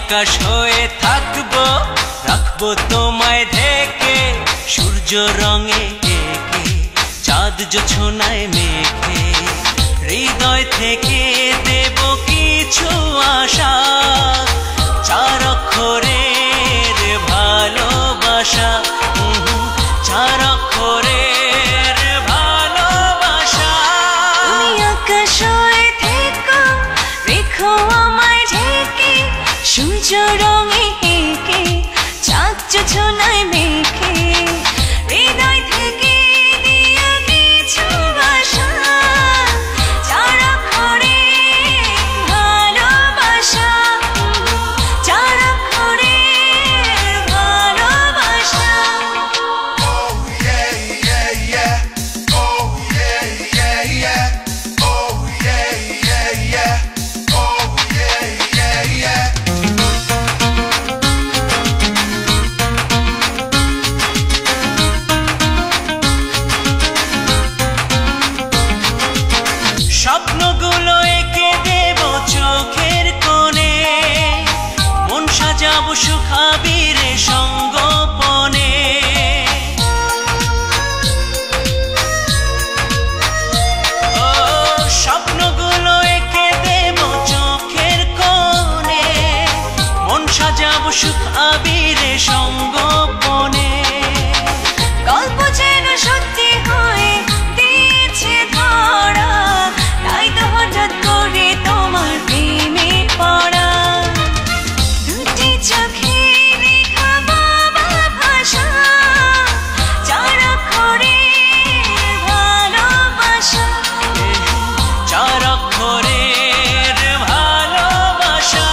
আকাশ হয়ে থাকবো, রাখবো তোমায় ঢেকে, সূর্য রঙে এঁকে, চাঁদ জোছনায় মেখে। হৃদয় থেকে দেব কিছু আশা, চার অক্ষরের ভালোবাসা, চার অক্ষরের ভালোবাসা। তুমি আকাশ হয়ে থেকো, রেখো আমায় ঢেকে, সূর্য রঙে এঁকে, চাঁদ জোছনায় মেখে। হৃদয় থেকে দিও কিছু আশা, চার অক্ষরের ভালোবাসা, চার অক্ষরের ভালোবাসা। Oh yeah, yeah, yeah. Oh yeah, yeah, yeah. Oh yeah, yeah, yeah. Oh yeah, yeah, yeah. স্বপ্নগুলো এঁকে দেব চোখের কোণে, মন সাজাবো সুখাবীরে সঙ্গোপনে। ও স্বপ্নগুলো এঁকে দেব চোখের কোণে, মন সাজাবো সুখাবীরে সঙ্গোপনে। গল্প যেন সত্যি হয়ে দিয়েছে ধরা, তাই তো হঠাৎ করে তোমার প্রেমে পড়া। দুটি চোখে রেখা বাবা ভাষা, চার অক্ষরের ভালোবাসা, চার অক্ষরের ভালোবাসা।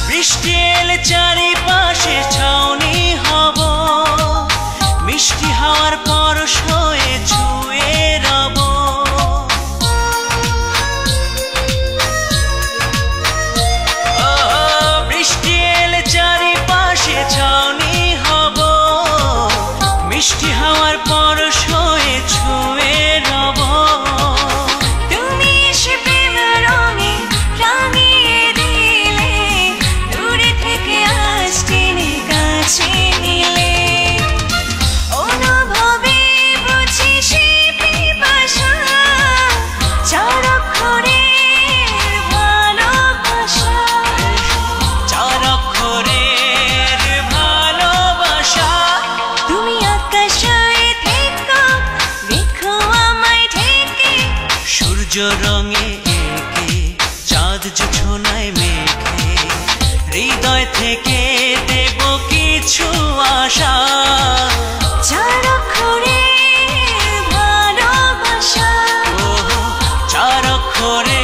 বৃষ্টি এলে চারিপাশে ছাউনি হব, মিষ্টি হাওয়ার পরশ হয়ে ছুঁয়ে রব। ও বৃষ্টি এলে চারিপাশে ছাউনি হব, মিষ্টি হাওয়ার পরশ হয়ে ছুঁয়ে রব। তুমি এসে প্রেম রঙে রাঙিয়ে দিলে, দূরে থেকে আজ টেনে কাছে নিলে। অনুভবে বুঝি সে পিপাসা, চার অক্ষরের ভালোবাসা, চার অক্ষরের ভালোবাসা। তুমি আকাশ হয়ে থেকো, রেখো আমায় ঢেকে, সূর্য রঙে এঁকে, চাঁদ জোছনায় মেখে। হৃদয় থেকে দেব কিছু আশা, চার অক্ষরের ভালোবাসা, ও চার অক্ষরে